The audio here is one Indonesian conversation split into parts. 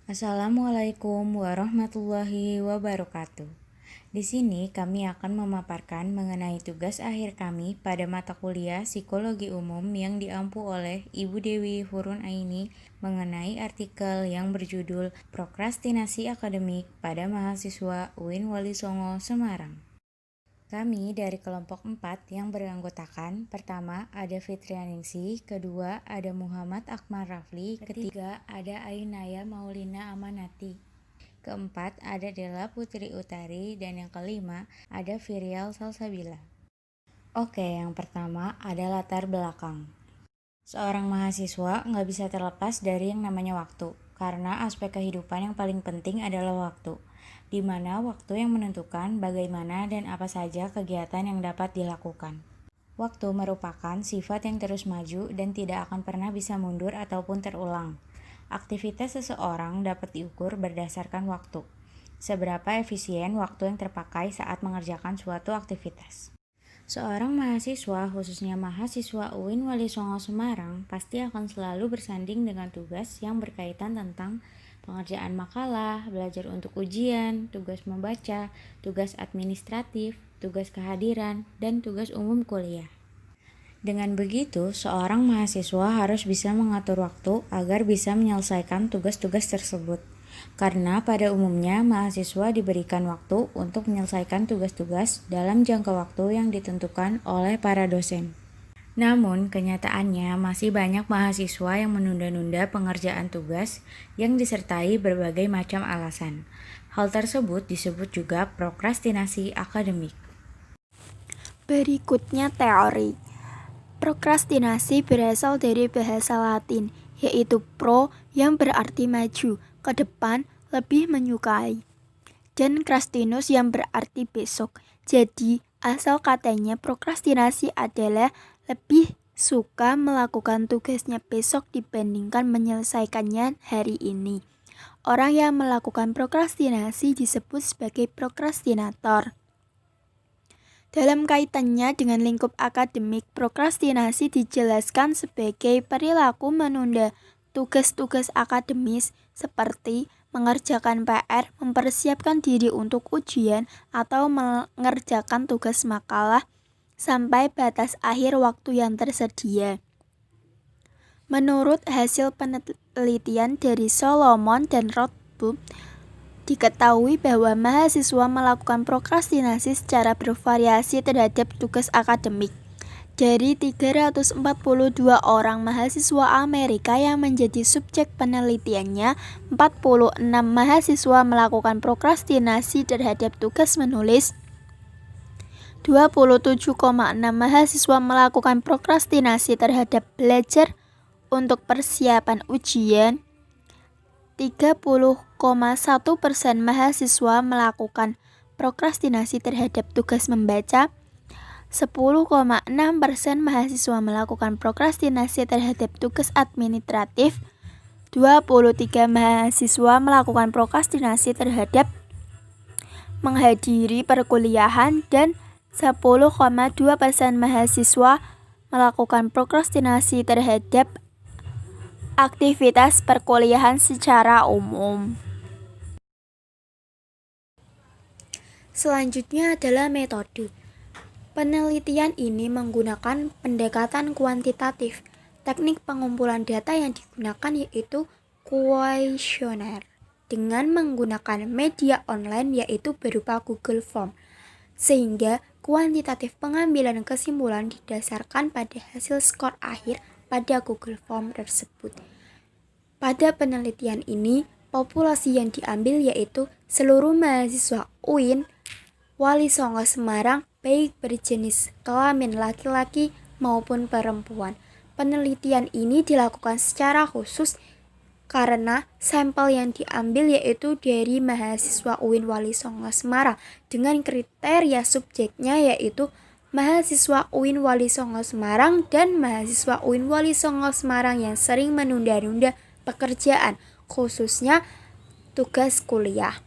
Assalamualaikum warahmatullahi wabarakatuh. Di sini kami akan memaparkan mengenai tugas akhir kami pada mata kuliah Psikologi Umum yang diampu oleh Ibu Dewi Hurun Aini mengenai artikel yang berjudul Prokrastinasi Akademik pada Mahasiswa UIN Wali Songo, Semarang. Kami dari kelompok 4 yang beranggotakan, pertama ada Fitrianingsih, kedua ada Muhammad Akmal Rafli, ketiga ada Ainaya Maulina Amanati, keempat ada Della Putri Utari, dan yang kelima ada Virial Salsabila. Oke, yang pertama ada latar belakang. Seorang mahasiswa nggak bisa terlepas dari yang namanya waktu, karena aspek kehidupan yang paling penting adalah waktu, di mana waktu yang menentukan bagaimana dan apa saja kegiatan yang dapat dilakukan. Waktu merupakan sifat yang terus maju dan tidak akan pernah bisa mundur ataupun terulang. Aktivitas seseorang dapat diukur berdasarkan waktu. Seberapa efisien waktu yang terpakai saat mengerjakan suatu aktivitas. Seorang mahasiswa, khususnya mahasiswa UIN Wali Songo Semarang, pasti akan selalu bersanding dengan tugas yang berkaitan tentang pengerjaan makalah, belajar untuk ujian, tugas membaca, tugas administratif, tugas kehadiran, dan tugas umum kuliah. Dengan begitu, seorang mahasiswa harus bisa mengatur waktu agar bisa menyelesaikan tugas-tugas tersebut. Karena pada umumnya mahasiswa diberikan waktu untuk menyelesaikan tugas-tugas dalam jangka waktu yang ditentukan oleh para dosen. Namun, kenyataannya masih banyak mahasiswa yang menunda-nunda pengerjaan tugas yang disertai berbagai macam alasan. Hal tersebut disebut juga prokrastinasi akademik. Berikutnya teori. Prokrastinasi berasal dari bahasa Latin, yaitu pro yang berarti maju, ke depan, lebih menyukai, dan krastinus yang berarti besok. Jadi, asal katanya prokrastinasi adalah lebih suka melakukan tugasnya besok dibandingkan menyelesaikannya hari ini. Orang yang melakukan prokrastinasi disebut sebagai prokrastinator. Dalam kaitannya dengan lingkup akademik, prokrastinasi dijelaskan sebagai perilaku menunda tugas-tugas akademis seperti mengerjakan PR, mempersiapkan diri untuk ujian, atau mengerjakan tugas makalah sampai batas akhir waktu yang tersedia. Menurut hasil penelitian dari Solomon dan Rothbard, diketahui bahwa mahasiswa melakukan prokrastinasi secara bervariasi terhadap tugas akademik. Dari 342 orang mahasiswa Amerika yang menjadi subjek penelitiannya, 46 mahasiswa melakukan prokrastinasi terhadap tugas menulis, 27,6 mahasiswa melakukan prokrastinasi terhadap belajar untuk persiapan ujian, 30,1% mahasiswa melakukan prokrastinasi terhadap tugas membaca, 10,6% mahasiswa melakukan prokrastinasi terhadap tugas administratif, 23 mahasiswa melakukan prokrastinasi terhadap menghadiri perkuliahan, dan 10,2% mahasiswa melakukan prokrastinasi terhadap aktivitas perkuliahan secara umum. Selanjutnya adalah metode. Penelitian ini menggunakan pendekatan kuantitatif. Teknik pengumpulan data yang digunakan yaitu kuesioner dengan menggunakan media online yaitu berupa Google Form, sehingga kuantitatif pengambilan kesimpulan didasarkan pada hasil skor akhir pada Google Form tersebut. Pada penelitian ini, populasi yang diambil yaitu seluruh mahasiswa UIN Wali Songo Semarang, baik berjenis kelamin laki-laki maupun perempuan. Penelitian ini dilakukan secara khusus karena sampel yang diambil yaitu dari mahasiswa UIN Wali Songo Semarang dengan kriteria subjeknya yaitu mahasiswa UIN Wali Songo Semarang dan mahasiswa UIN Wali Songo Semarang yang sering menunda-nunda pekerjaan, khususnya tugas kuliah.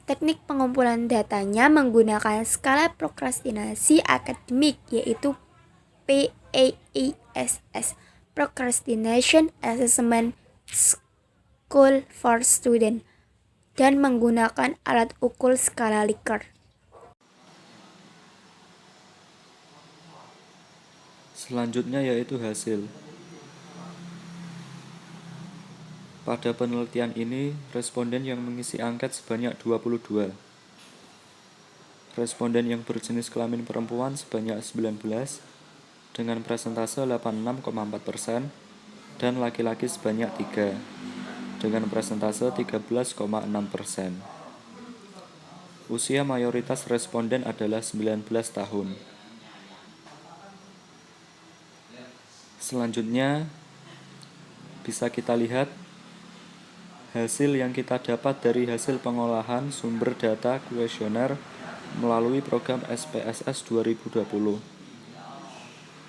Teknik pengumpulan datanya menggunakan skala prokrastinasi akademik yaitu PAASS, Procrastination Assessment goal for student, dan menggunakan alat ukur skala Likert. Selanjutnya yaitu hasil. Pada penelitian ini, responden yang mengisi angket sebanyak 22. Responden yang berjenis kelamin perempuan sebanyak 19 dengan presentase 86,4% dan laki-laki sebanyak 3 dengan presentase 13,6%. Usia mayoritas responden adalah 19 tahun. Selanjutnya bisa kita lihat hasil yang kita dapat dari hasil pengolahan sumber data kuesioner melalui program SPSS 2020.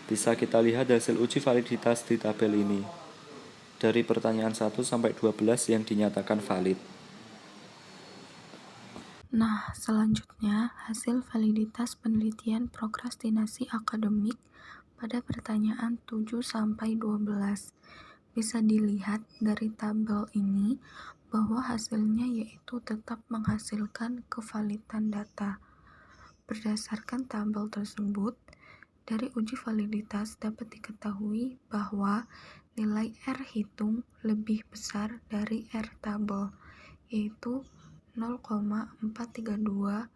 Bisa kita lihat hasil uji validitas di tabel ini. Dari pertanyaan 1 sampai 12 yang dinyatakan valid. Nah, selanjutnya hasil validitas penelitian prokrastinasi akademik pada pertanyaan 7 sampai 12. Bisa dilihat dari tabel ini bahwa hasilnya yaitu tetap menghasilkan kevalidan data. Berdasarkan tabel tersebut, dari uji validitas dapat diketahui bahwa nilai R hitung lebih besar dari R tabel, yaitu 0,432.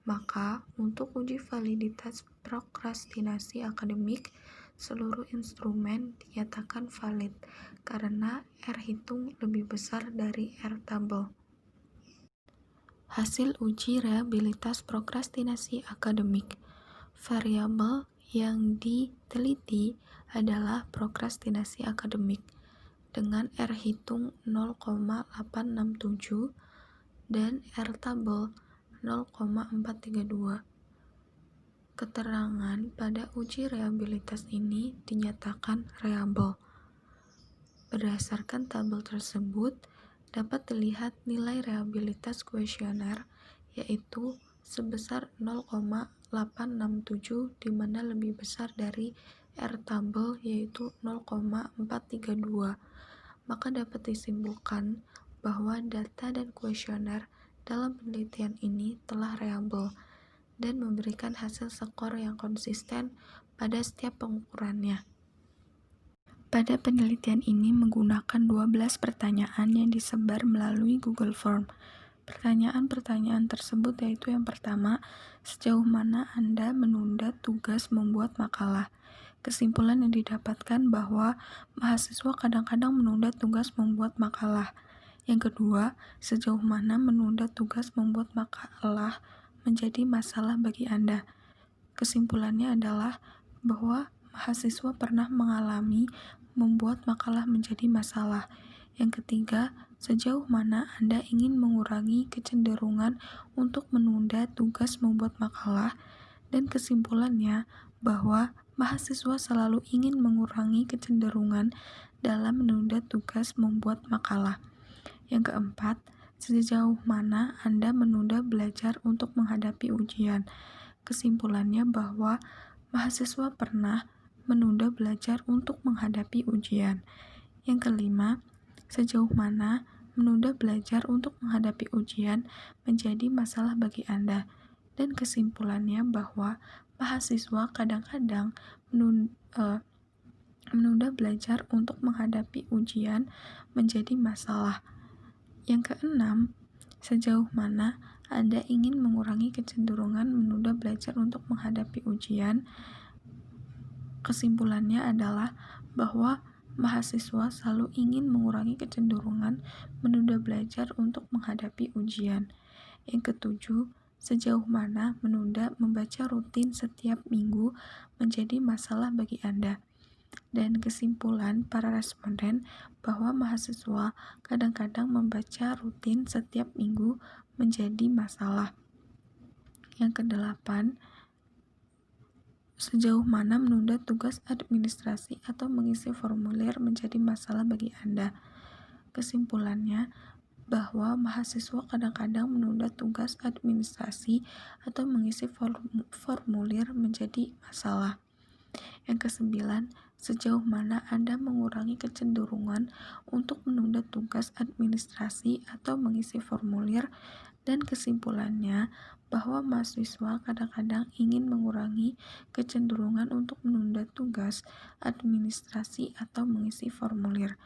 Maka, untuk uji validitas prokrastinasi akademik, seluruh instrumen dinyatakan valid karena R hitung lebih besar dari R tabel. Hasil uji reliabilitas prokrastinasi akademik. Variabel yang diteliti adalah prokrastinasi akademik dengan R hitung 0,867 dan R tabel 0,432. Keterangan pada uji reliabilitas ini dinyatakan reliable. Berdasarkan tabel tersebut, dapat dilihat nilai reliabilitas kuesioner yaitu sebesar 0,867 di mana lebih besar dari R tabel yaitu 0,432. Maka dapat disimpulkan bahwa data dan kuesioner dalam penelitian ini telah reliable dan memberikan hasil skor yang konsisten pada setiap pengukurannya. Pada penelitian ini menggunakan 12 pertanyaan yang disebar melalui Google Form. Pertanyaan-pertanyaan tersebut yaitu yang pertama, sejauh mana Anda menunda tugas membuat makalah? Kesimpulan yang didapatkan bahwa mahasiswa kadang-kadang menunda tugas membuat makalah. Yang kedua, sejauh mana menunda tugas membuat makalah menjadi masalah bagi Anda? Kesimpulannya adalah bahwa mahasiswa pernah mengalami membuat makalah menjadi masalah. Yang ketiga, sejauh mana Anda ingin mengurangi kecenderungan untuk menunda tugas membuat makalah? Dan kesimpulannya bahwa mahasiswa selalu ingin mengurangi kecenderungan dalam menunda tugas membuat makalah. Yang keempat, sejauh mana Anda menunda belajar untuk menghadapi ujian? Kesimpulannya bahwa mahasiswa pernah menunda belajar untuk menghadapi ujian. Yang kelima, sejauh mana menunda belajar untuk menghadapi ujian menjadi masalah bagi Anda? Dan kesimpulannya bahwa mahasiswa kadang-kadang menunda belajar untuk menghadapi ujian menjadi masalah. Yang keenam, sejauh mana Anda ingin mengurangi kecenderungan menunda belajar untuk menghadapi ujian? Kesimpulannya adalah bahwa mahasiswa selalu ingin mengurangi kecenderungan menunda belajar untuk menghadapi ujian. Yang ketujuh, sejauh mana menunda membaca rutin setiap minggu menjadi masalah bagi Anda? Dan kesimpulan para responden bahwa mahasiswa kadang-kadang membaca rutin setiap minggu menjadi masalah. Yang kedelapan, sejauh mana menunda tugas administrasi atau mengisi formulir menjadi masalah bagi Anda? Kesimpulannya bahwa mahasiswa kadang-kadang menunda tugas administrasi atau mengisi formulir menjadi masalah. Yang kesembilan, sejauh mana Anda mengurangi kecenderungan untuk menunda tugas administrasi atau mengisi formulir, dan kesimpulannya bahwa mahasiswa kadang-kadang ingin mengurangi kecenderungan untuk menunda tugas administrasi atau mengisi formulir.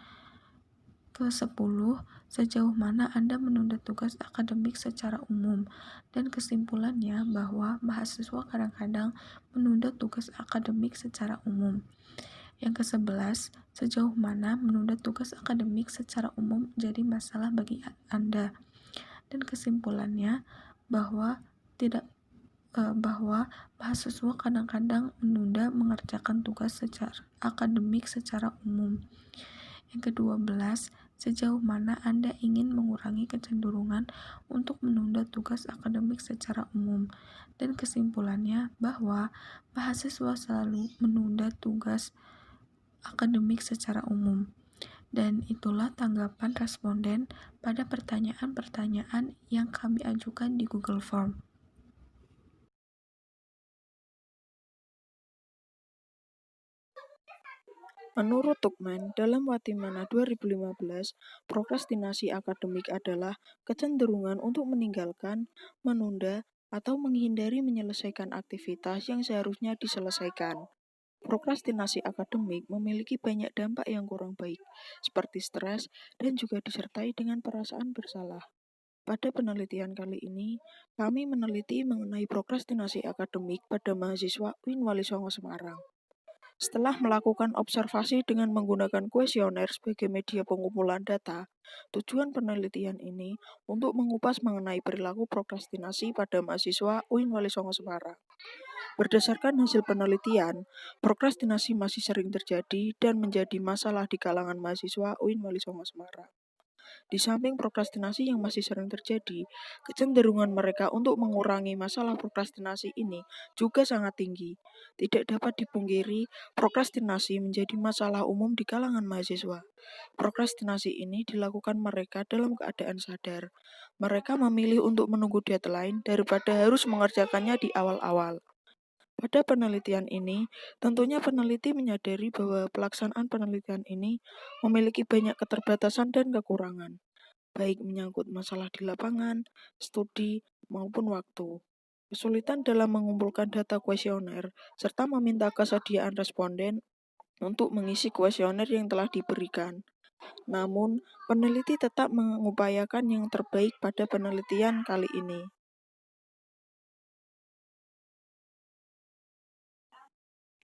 Ke-10, sejauh mana Anda menunda tugas akademik secara umum, dan kesimpulannya bahwa mahasiswa kadang-kadang menunda tugas akademik secara umum. Yang ke-11, sejauh mana menunda tugas akademik secara umum menjadi masalah bagi Anda, dan kesimpulannya bahwa bahwa mahasiswa kadang-kadang menunda mengerjakan tugas secara akademik secara umum. Yang ke-12, sejauh mana Anda ingin mengurangi kecenderungan untuk menunda tugas akademik secara umum, dan kesimpulannya bahwa mahasiswa selalu menunda tugas akademik secara umum. Dan itulah tanggapan responden pada pertanyaan-pertanyaan yang kami ajukan di Google Form. Menurut Tuckman, dalam Watimana 2015, prokrastinasi akademik adalah kecenderungan untuk meninggalkan, menunda, atau menghindari menyelesaikan aktivitas yang seharusnya diselesaikan. Prokrastinasi akademik memiliki banyak dampak yang kurang baik, seperti stres dan juga disertai dengan perasaan bersalah. Pada penelitian kali ini, kami meneliti mengenai prokrastinasi akademik pada mahasiswa UIN Walisongo Semarang. Setelah melakukan observasi dengan menggunakan kuesioner sebagai media pengumpulan data, tujuan penelitian ini untuk mengupas mengenai perilaku prokrastinasi pada mahasiswa UIN Walisongo Semarang. Berdasarkan hasil penelitian, prokrastinasi masih sering terjadi dan menjadi masalah di kalangan mahasiswa UIN Walisongo Semarang. Di samping prokrastinasi yang masih sering terjadi, kecenderungan mereka untuk mengurangi masalah prokrastinasi ini juga sangat tinggi. Tidak dapat dipungkiri, prokrastinasi menjadi masalah umum di kalangan mahasiswa. Prokrastinasi ini dilakukan mereka dalam keadaan sadar. Mereka memilih untuk menunggu deadline daripada harus mengerjakannya di awal-awal. Pada penelitian ini, tentunya peneliti menyadari bahwa pelaksanaan penelitian ini memiliki banyak keterbatasan dan kekurangan, baik menyangkut masalah di lapangan, studi, maupun waktu. Kesulitan dalam mengumpulkan data kuesioner, serta meminta kesediaan responden untuk mengisi kuesioner yang telah diberikan. Namun, peneliti tetap mengupayakan yang terbaik pada penelitian kali ini.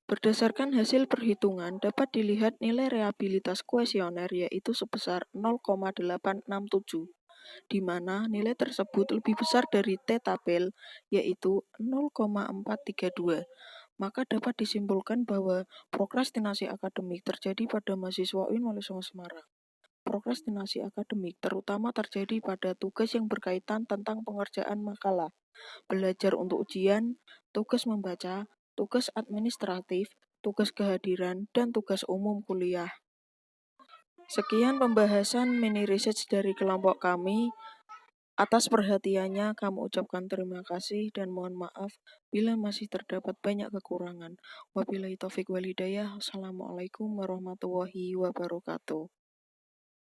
Berdasarkan hasil perhitungan, dapat dilihat nilai reabilitas kuesioner yaitu sebesar 0,867, di mana nilai tersebut lebih besar dari T-tabel yaitu 0,432. Maka dapat disimpulkan bahwa prokrastinasi akademik terjadi pada mahasiswa UIN Walisongo Semarang. Prokrastinasi akademik terutama terjadi pada tugas yang berkaitan tentang pengerjaan makalah, belajar untuk ujian, tugas membaca, tugas administratif, tugas kehadiran, dan tugas umum kuliah. Sekian pembahasan mini research dari kelompok kami. Atas perhatiannya kami ucapkan terima kasih dan mohon maaf bila masih terdapat banyak kekurangan. Wabillahi taufik wal hidayah. Assalamualaikum warahmatullahi wabarakatuh.